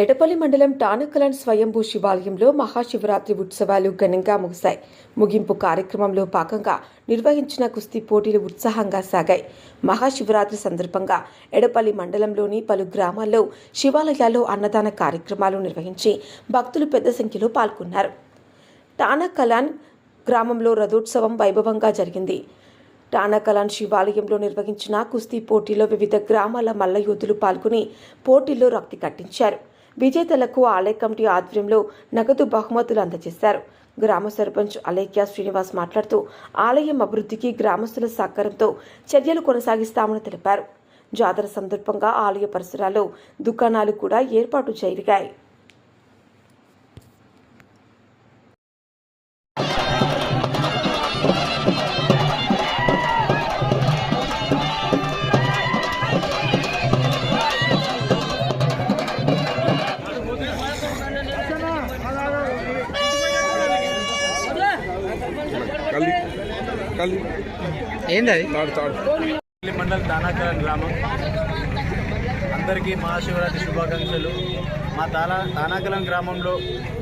ఎడపల్లి మండలం టానకలాన్ స్వయంభూ శివాలయంలో మహాశివరాత్రి ఉత్సవాలు ఘనంగా ముగిశాయి. ముగింపు కార్యక్రమంలో భాగంగా నిర్వహించిన కుస్తీ పోటీలు ఉత్సాహంగా సాగాయి. మహాశివరాత్రి సందర్భంగా ఎడపల్లి మండలంలోని పలు గ్రామాల్లో శివాలయాల్లో అన్నదాన కార్యక్రమాలు నిర్వహించి భక్తులు పెద్ద సంఖ్యలో పాల్గొన్నారు. టానకలాన్ గ్రామంలో రథోత్సవం వైభవంగా జరిగింది. టానకలాన్ శివాలయంలో నిర్వహించిన కుస్తీ పోటీలో వివిధ గ్రామాల మల్లయోధులు పాల్గొని పోటీల్లో రక్తి కట్టించారు. విజేతలకు ఆలయ కమిటీ ఆధ్వర్యంలో నగదు బహుమతులు అందజేశారు. గ్రామ సర్పంచ్ అలేఖ్య శ్రీనివాస్ మాట్లాడుతూ ఆలయం అభివృద్ధికి గ్రామస్తుల సహకారంతో చర్యలు కొనసాగిస్తామని తెలిపారు. జాతర సందర్భంగా ఆలయ పరిసరాల్లో దుకాణాలు కూడా ఏర్పాటు జరిగాయి. మండల్ తానాకలాన్ గ్రామం అందరికీ మహాశివరాత్రి శుభాకాంక్షలు. మా తానాకలాన్ గ్రామంలో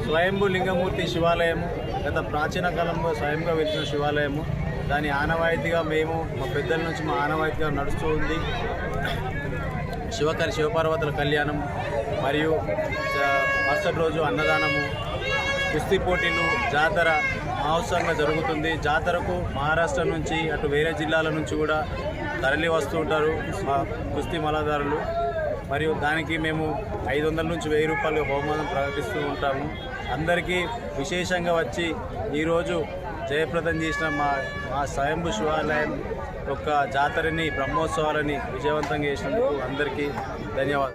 స్వయంభూ లింగమూర్తి శివాలయము గత ప్రాచీన కాలంలో స్వయంగా వెలిసిన శివాలయము. దాని ఆనవాయితీగా మేము మా పెద్దల నుంచి మా ఆనవాయితీగా నడుస్తూ ఉంది. శివపార్వతుల కళ్యాణం మరియు మరుసటి రోజు అన్నదానము, కుస్తీ పోటీలు, జాతర మహోత్సవంగా జరుగుతుంది. జాతరకు మహారాష్ట్ర నుంచి అటు వేరే జిల్లాల నుంచి కూడా తరలి వస్తూ ఉంటారు మా కుస్తీ మలాదారులు. మరియు దానికి మేము 500 నుంచి 1000 రూపాయలు బహుమానం ప్రకటిస్తూ ఉంటాము. అందరికీ విశేషంగా వచ్చి ఈరోజు జయప్రదం చేసిన మా స్వయంభూ శివాలయం యొక్క జాతరని బ్రహ్మోత్సవాలని విజయవంతంగా చేసినందుకు అందరికీ ధన్యవాదాలు.